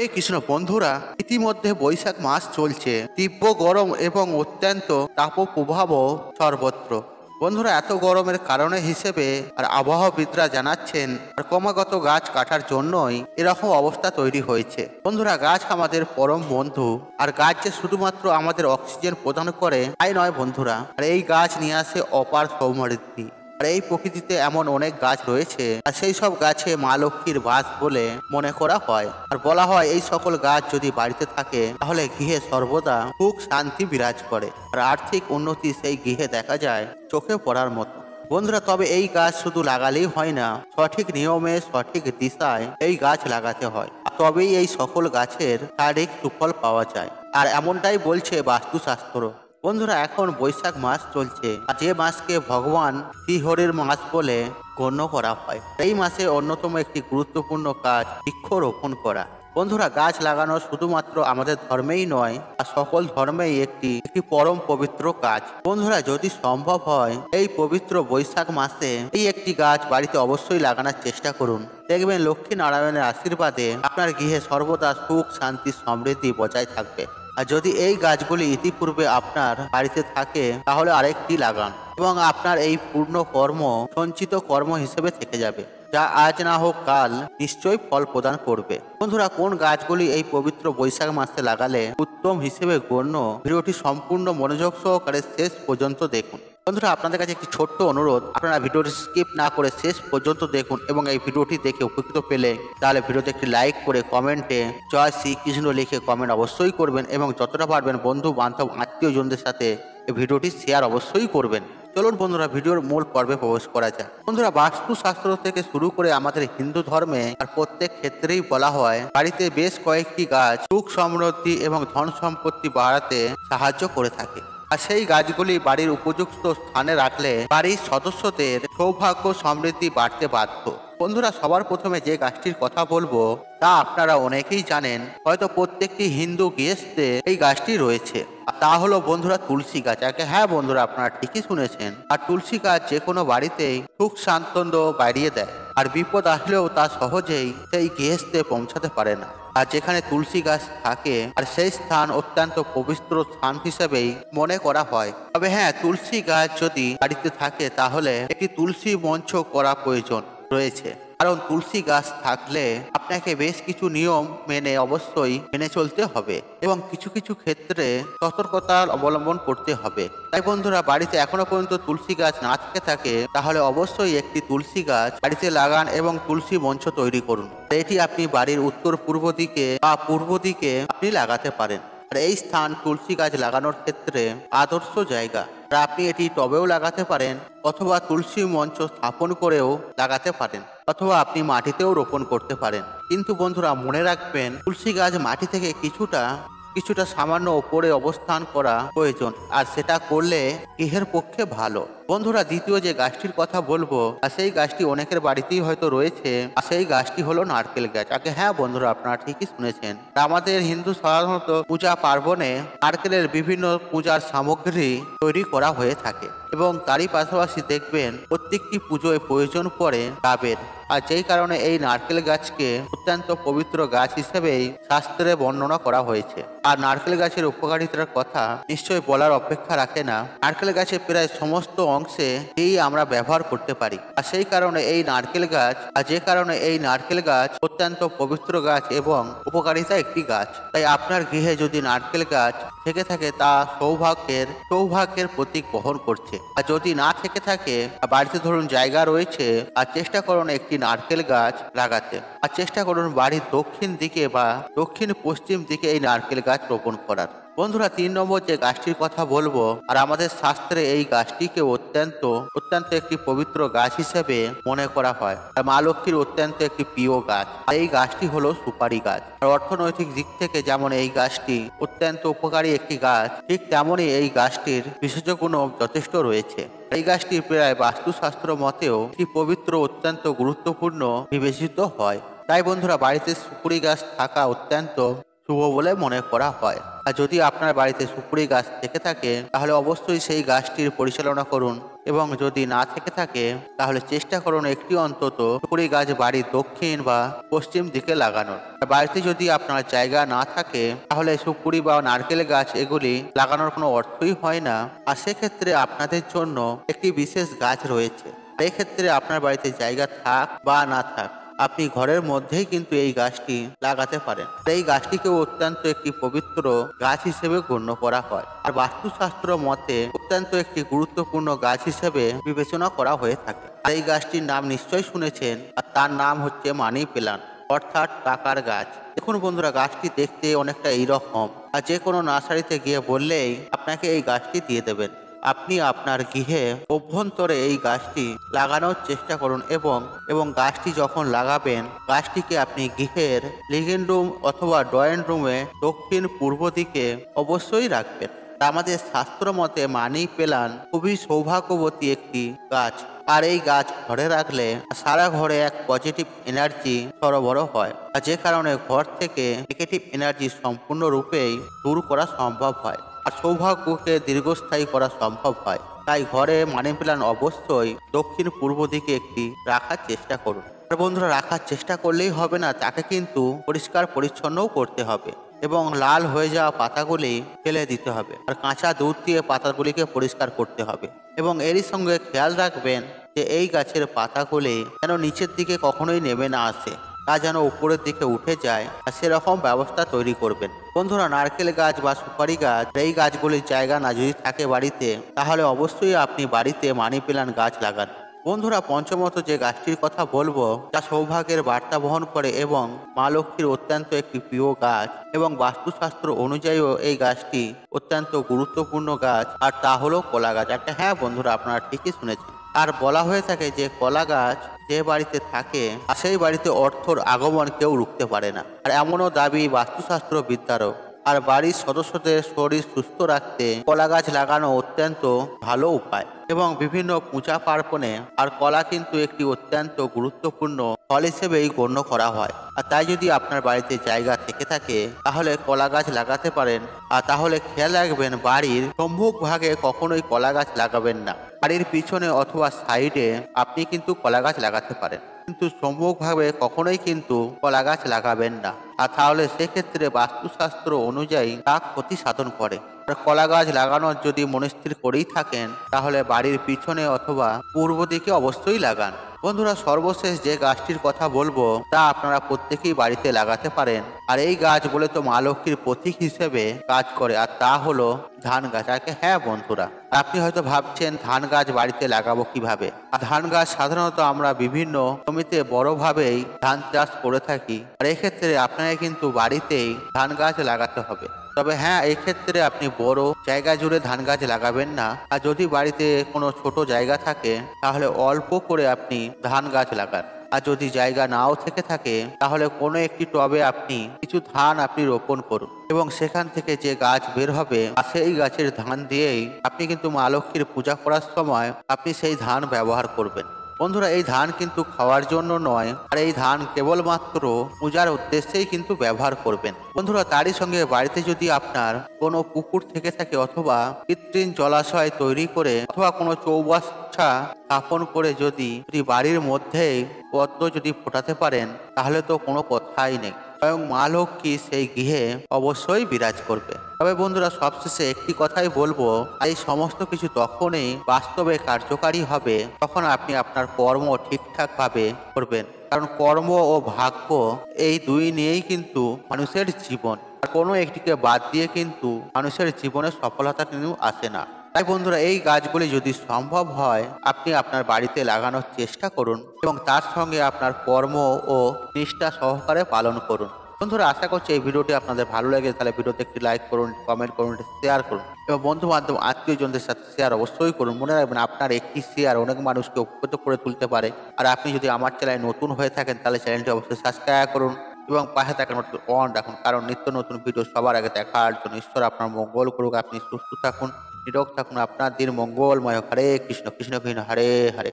এই কৃষ্ণ বন্ধুরা, ইতিমধ্যে বৈশাখ মাস চলছে। তীব্র গরম এবং অত্যন্ত তাপপ্রবাহ সর্বত্র। বন্ধুরা, এত গরমের কারণে হিসেবে আর আবহাওয়াবিদরা জানাচ্ছেন আর ক্রমাগত গাছ কাটার জন্যই এরকম অবস্থা তৈরি হয়েছে। বন্ধুরা, গাছ আমাদের পরম বন্ধু, আর গাছ যে শুধুমাত্র আমাদের অক্সিজেন প্রদান করে তাই নয় বন্ধুরা, আর এই গাছ নিয়ে আসে অপার সৌমৃদ্ধি। আর এই প্রকৃতিতে এমন অনেক গাছ রয়েছে আর সেই সব গাছে মা লক্ষ্মীর বাস বলে মনে করা হয়। আর বলা হয় এই সকল গাছ যদি বাড়িতে থাকে তাহলে গৃহে সর্বদা সুখ শান্তি বিরাজ করে, আর আর্থিক উন্নতি সেই গৃহে দেখা যায় চোখে পড়ার মতো। বন্ধুরা, তবে এই গাছ শুধু লাগালেই হয় না, সঠিক নিয়মে সঠিক দিশায় এই গাছ লাগাতে হয়, আর তবেই এই সকল গাছের শারীরিক সুফল পাওয়া যায়। আর এমনটাই বলছে বাস্তুশাস্ত্র। বন্ধুরা, এখন বৈশাখ মাস চলছে, আর যে মাসকে ভগবান শ্রীহরির মাস বলে গণ্য করা হয়। এই মাসে অন্যতম একটি গুরুত্বপূর্ণ কাজ বৃক্ষরোপণ করা। বন্ধুরা, গাছ লাগানো শুধুমাত্র আমাদের ধর্মেই নয়, আর সকল ধর্মেই একটি একটি পরম পবিত্র কাজ। বন্ধুরা, যদি সম্ভব হয় এই পবিত্র বৈশাখ মাসে এই একটি গাছ বাড়িতে অবশ্যই লাগানোর চেষ্টা করুন। দেখবেন লক্ষ্মী নারায়ণের আশীর্বাদে আপনার গৃহে সর্বদা সুখ শান্তি সমৃদ্ধি বজায় থাকবে। আর যদি এই গাছগুলি ইতিপূর্বে আপনার বাড়িতে থাকে তাহলে আরেকটি লাগান, এবং আপনার এই পূর্ণ কর্ম সঞ্চিত কর্ম হিসেবে থেকে যাবে, যা আজ না হোক কাল নিশ্চয়ই ফল প্রদান করবে। বন্ধুরা, কোন গাছগুলি এই পবিত্র বৈশাখ মাসে লাগালে উত্তম হিসেবে গণ্য, ভিডিওটি সম্পূর্ণ মনোযোগ সহকারে শেষ পর্যন্ত দেখুন। বন্ধুরা, আপনাদের কাছে একটি ছোট্ট অনুরোধ, আপনারা ভিডিওটি স্কিপ না করে শেষ পর্যন্ত দেখুন, এবং এই ভিডিওটি দেখে উপকৃত পেলে তাহলে ভিডিওতে একটি লাইক করে কমেন্টে জয় শ্রীকৃষ্ণ লিখে কমেন্ট অবশ্যই করবেন, এবং যতটা পারবেন বন্ধু বান্ধব আত্মীয়জনদের সাথে এই ভিডিওটি শেয়ার অবশ্যই করবেন। চলুন বন্ধুরা, ভিডিওর মূল পর্বে প্রবেশ করা যায়। বন্ধুরা, বাস্তুশাস্ত্র থেকে শুরু করে আমাদের হিন্দু ধর্মে আর প্রত্যেক ক্ষেত্রেই বলা হয় বাড়িতে বেশ কয়েকটি গাছ সুখ সমৃদ্ধি এবং ধন সম্পত্তি বাড়াতে সাহায্য করে থাকে। আর সেই গাছগুলি বাড়ির উপযুক্ত স্থানে রাখলে বাড়ির সদস্যদের সৌভাগ্য সমৃদ্ধি বাড়তে বাধ্য। বন্ধুরা, সবার প্রথমে যে গাছটির কথা বলবো তা আপনারা অনেকেই জানেন, হয়তো প্রত্যেকটি হিন্দু গৃহস্থে এই গাছটি রয়েছে। আর তা হলো বন্ধুরা তুলসী গাছ। হ্যাঁ বন্ধুরা, আপনারা ঠিকই শুনেছেন। আর তুলসী গাছ যে কোনো বাড়িতেই সুখ স্বাচ্ছন্দ্য বাড়িয়ে দেয়, আর বিপদ আসলেও তা সহজেই সেই গৃহস্থে পৌঁছাতে পারে না। আর যেখানে তুলসী গাছ থাকে আর সেই স্থান অত্যন্ত পবিত্র স্থান হিসেবেই মনে করা হয়। তবে হ্যাঁ, তুলসী গাছ যদি বাড়িতে থাকে তাহলে একটি তুলসী মঞ্চ করা প্রয়োজন রয়েছে, কারণ তুলসী গাছ থাকলে আপনাকে বেশ কিছু নিয়ম অবশ্যই মেনে চলতে হবে, এবং কিছু কিছু ক্ষেত্রে সতর্কতার অবলম্বন করতে হবে। তাই বন্ধুরা, বাড়িতে এখনো পর্যন্ত তুলসী গাছ না থেকে থাকে তাহলে অবশ্যই একটি তুলসী গাছ বাড়িতে লাগান এবং তুলসী মঞ্চ তৈরি করুন। এটি আপনি বাড়ির উত্তর পূর্ব দিকে বা পূর্ব দিকে আপনি লাগাতে পারেন। আর এই স্থান তুলসী গাছ লাগানোর ক্ষেত্রে আদর্শ জায়গা। আর আপনি এটি টবেও লাগাতে পারেন, অথবা তুলসী মঞ্চ স্থাপন করেও লাগাতে পারেন, অথবা আপনি মাটিতেও রোপণ করতে পারেন। কিন্তু বন্ধুরা, মনে রাখবেন তুলসী গাছ মাটি থেকে কিছুটা সামান্য ওপরে অবস্থান করা প্রয়োজন, আর সেটা করলে গৃহের পক্ষে ভালো। বন্ধুরা, দ্বিতীয় যে গাছটির কথা বলবো আর সেই গাছটি অনেকের বাড়িতেই হয়তো রয়েছে, আর সেই গাছটি হলো নারকেল গাছ। হ্যাঁ বন্ধুরা, আপনারা ঠিকই শুনেছেন। আমাদের হিন্দু সাধারণত পূজা পার্বণে নারকেলের বিভিন্ন পূজার সামগ্রী তৈরি করা হয়ে থাকে, এবং তারই পাশাপাশি দেখবেন প্রত্যেকটি পুজোয় প্রয়োজন পড়ে ডাবের। আর যেই কারণে এই নারকেল গাছকে অত্যন্ত পবিত্র গাছ হিসেবেই শাস্ত্রে বর্ণনা করা হয়েছে। আর নারকেল গাছের উপকারিতার কথা নিশ্চয়ই বলার অপেক্ষা রাখে না। নারকেল গাছের প্রায় সমস্ত অংশে এই আমরা ব্যবহার করতে পারি, আর সেই কারণে এই নারকেল গাছ অত্যন্ত পবিত্র গাছ এবং উপকারিতা একটি গাছ। তাই আপনার গৃহে যদি নারকেল গাছ থেকে থাকে তা সৌভাগ্যের প্রতীক বহন করছে। আর যদি না থেকে থাকে, বাড়িতে ধরুন জায়গা রয়েছে, আর চেষ্টা করুন একটি নারকেল গাছ লাগাতে, আর চেষ্টা করুন বাড়ির দক্ষিণ দিকে বা দক্ষিণ পশ্চিম দিকে এই নারকেল গাছ রোপণ করার। বন্ধুরা, 3 নম্বর যে গাছটির কথা বলবো, আর আমাদের শাস্ত্রে এই গাছটিকে অত্যন্ত একটি পবিত্র গাছ হিসেবে মনে করা হয়, আর মা লক্ষ্মীর অত্যন্ত একটি প্রিয় গাছ। আর এই গাছটি হলো সুপারি গাছ। আর অর্থনৈতিক দিক থেকে যেমন এই গাছটি অত্যন্ত উপকারী একটি গাছ, ঠিক তেমনই এই গাছটির বিশেষ গুণও যথেষ্ট রয়েছে। এই গাছটি প্রায় বাস্তুশাস্ত্র মতেও একটি পবিত্র অত্যন্ত গুরুত্বপূর্ণ বিবেচিত হয়। তাই বন্ধুরা, বাড়িতে সুপুরি গাছ থাকা অত্যন্ত শুভ বলে মনে করা হয়। আর যদি আপনার বাড়িতে সুপুরি গাছ থেকে থাকে তাহলে অবশ্যই সেই গাছটির পরিচালনা করুন, এবং যদি না থেকে থাকে তাহলে চেষ্টা করুন একটি অন্তত সুপারি গাছ বাড়ির দক্ষিণ বা পশ্চিম দিকে লাগানোর। বাড়িতে যদি আপনার জায়গা না থাকে তাহলে সুপারি বা নারকেল গাছ এগুলি লাগানোর কোনো অর্থই হয় না। আর সেক্ষেত্রে আপনাদের জন্য একটি বিশেষ গাছ রয়েছে। এক্ষেত্রে আপনার বাড়িতে জায়গা থাক বা না থাক আপনি ঘরের মধ্যেই কিন্তু এই গাছটি লাগাতে পারেন। এই গাছটিকে অত্যন্ত একটি পবিত্র গাছ হিসেবে গণ্য করা হয় আর বাস্তুশাস্ত্র মতে অত্যন্ত একটি গুরুত্বপূর্ণ গাছ হিসেবে বিবেচনা করা হয়ে থাকে। আর এই গাছটির নাম নিশ্চয়ই শুনেছেন, আর তার নাম হচ্ছে মানি প্ল্যান্ট, অর্থাৎ টাকার গাছ। দেখুন বন্ধুরা, গাছটি দেখতে অনেকটা এইরকম, আর যে কোনো নার্সারিতে গিয়ে বললেই আপনাকে এই গাছটি দিয়ে দেবেন। আপনি আপনার গৃহে অভ্যন্তরে এই গাছটি লাগানোর চেষ্টা করুন এবং গাছটি যখন লাগাবেন গাছটিকে আপনি গৃহের লিভিং রুম অথবা ড্রয়িং রুমে দক্ষিণ পূর্ব দিকে অবশ্যই রাখবেন। আমাদের শাস্ত্র মতে মানি প্ল্যান্ট খুবই সৌভাগ্যবতী একটি গাছ, আর এই গাছ ঘরে রাখলে সারা ঘরে এক পজিটিভ এনার্জি সরবরাহ হয়, আর যে কারণে ঘর থেকে নেগেটিভ এনার্জি সম্পূর্ণরূপেই দূর করা সম্ভব হয় আর সৌভাগ্যকে দীর্ঘস্থায়ী করা সম্ভব হয়। তাই ঘরে মানি প্ল্যান্ট অবশ্যই দক্ষিণ পূর্ব দিকে একটি রাখার চেষ্টা করুন। আর বন্ধুরা, রাখার চেষ্টা করলেই হবে না, তাকে কিন্তু পরিষ্কার পরিচ্ছন্নও করতে হবে এবং লাল হয়ে যাওয়া পাতাগুলি ফেলে দিতে হবে আর কাঁচা দুধ দিয়ে পাতাগুলিকে পরিষ্কার করতে হবে। এবং এরই সঙ্গে খেয়াল রাখবেন যে এই গাছের পাতাগুলি যেন নিচের দিকে কখনোই নেমে না আসে, তা যেন উপরের দিকে উঠে যায় আর সেরকম ব্যবস্থা তৈরি করবেন। বন্ধুরা, নারকেল গাছ বা সুপারি গাছ এই গাছগুলির জায়গা না যদি থাকে বাড়িতে, তাহলে অবশ্যই আপনি বাড়িতে মানি প্ল্যান্ট গাছ লাগান। বন্ধুরা, পঞ্চমত যে গাছটির কথা বলবো তা সৌভাগ্যের বার্তা বহন করে এবং মা লক্ষ্মীর অত্যন্ত একটি প্রিয় গাছ এবং বাস্তুশাস্ত্র অনুযায়ীও এই গাছটি অত্যন্ত গুরুত্বপূর্ণ গাছ, আর তা হলো কলা গাছ। একটা হ্যাঁ বন্ধুরা, আপনারা ঠিকই শুনেছেন। আর বলা হয়ে থাকে যে কলা গাছ যে বাড়িতে থাকে আর সেই বাড়িতে অর্থর আগমন কেউ রুখতে পারে না, আর এমনও দাবি বাস্তুশাস্ত্র বিদ্যারও। আর বাড়ির সদস্যদের শরীর সুস্থ রাখতে কলা গাছ লাগানো অত্যন্ত ভালো উপায় এবং বিভিন্ন পূজা পার্বণে আর কলা কিন্তু একটি অত্যন্ত গুরুত্বপূর্ণ ফল হিসেবেই গণ্য করা হয়। আর তাই যদি আপনার বাড়িতে জায়গা থেকে থাকে তাহলে কলা গাছ লাগাতে পারেন। আর তাহলে খেয়াল রাখবেন বাড়ির সম্মুখ ভাগে কখনোই কলা গাছ লাগাবেন না। বাড়ির পিছনে অথবা সাইডে আপনি কিন্তু কলা গাছ লাগাতে পারেন, কিন্তু সম্মুখভাবে কখনোই কিন্তু কলা গাছ লাগাবেন না, আর তাহলে সেক্ষেত্রে বাস্তুশাস্ত্র অনুযায়ী তা ক্ষতি সাধন করে। আর কলা গাছ লাগানোর যদি মনস্থির করেই থাকেন তাহলে বাড়ির পিছনে অথবা পূর্ব দিকে অবশ্যই লাগান। বন্ধুরা, সর্বশেষ যে গাছটির কথা বলবো তা আপনারা প্রত্যেকেই বাড়িতে লাগাতে পারেন, আর এই গাছ বলে তো মা লক্ষ্মীর প্রতীক হিসেবে কাজ করে, আর তা হলো ধান গাছ। আর হ্যাঁ বন্ধুরা, আপনি হয়তো ভাবছেন ধান গাছ বাড়িতে লাগাবো কিভাবে। আর ধান গাছ সাধারণত আমরা বিভিন্ন জমিতে বড়ভাবেই ধান চাষ করে থাকি, আর এক্ষেত্রে আপনাকে কিন্তু বাড়িতেই ধান গাছ লাগাতে হবে। তবে হ্যাঁ, এই ক্ষেত্রে আপনি বড় জায়গা জুড়ে ধান গাছ লাগাবেন না, আর যদি বাড়িতে কোনো ছোট জায়গা থাকে তাহলে অল্প করে আপনি ধান গাছ লাগান। আর যদি জায়গা নাও থেকে থাকে তাহলে কোনো একটি টবে আপনি কিছু ধান আপনি রোপণ করুন এবং সেখান থেকে যে গাছ বের হবে সেই গাছের ধান দিয়েই আপনি কিন্তু মা লক্ষ্মীর পূজা করার সময় আপনি সেই ধান ব্যবহার করবেন। বন্ধুরা, এই ধান কিন্তু খাওয়ার জন্য নয়, আর এই ধান কেবলমাত্র পূজার উদ্দেশ্যেই কিন্তু ব্যবহার করবেন। বন্ধুরা, তারই সঙ্গে বাড়িতে যদি আপনার কোনো পুকুর থেকে থাকে অথবা কৃত্রিম জলাশয় তৈরি করে অথবা কোনো চৌবাচ্চা স্থাপন করে যদি বাড়ির মধ্যেই পদ্ম যদি ফোটাতে পারেন তাহলে তো কোনো কথাই নেই, স্বয়ং মা লক্ষ্মী সেই গৃহে অবশ্যই বিরাজ করবে। তবে বন্ধুরা, সবশেষে একটি কথাই বলবো, এই সমস্ত কিছু তখনই বাস্তবে কার্যকারী হবে তখন আপনি আপনার কর্ম ঠিকঠাক ভাবে করবেন, কারণ কর্ম ও ভাগ্য এই দুই নিয়েই কিন্তু মানুষের জীবন, আর কোনো একটিকে বাদ দিয়ে কিন্তু মানুষের জীবনে সফলতা কিন্তু আসে না। তাই বন্ধুরা, এই গাছগুলি যদি সম্ভব হয় আপনি আপনার বাড়িতে লাগানোর চেষ্টা করুন এবং তার সঙ্গে আপনার কর্ম ও নিষ্ঠা সহকারে পালন করুন। বন্ধুরা, আশা করছি এই ভিডিওটি আপনাদের ভালো লাগে, তাহলে ভিডিওতে একটি লাইক করুন, কমেন্ট করুন, শেয়ার করুন এবং বন্ধু বান্ধব আত্মীয়জনদের সাথে শেয়ার অবশ্যই করুন। মনে রাখবেন আপনার একটি শেয়ার অনেক মানুষকে উপকৃত করে তুলতে পারে। আর আপনি যদি আমার চ্যানেলে নতুন হয়ে থাকেন তাহলে চ্যানেলটি অবশ্যই সাবস্ক্রাইব করুন এবং পাশে থাকার মতো অন রাখুন, কারণ নিত্য নতুন ভিডিও সবার আগে দেখার জন্য। ঈশ্বর আপনার মঙ্গল করুক, আপনি সুস্থ থাকুন, নিরোগ থাকুন, আপনার দিন মঙ্গলময় হোক। হরে কৃষ্ণ কৃষ্ণ কৃষ্ণ হরে হরে।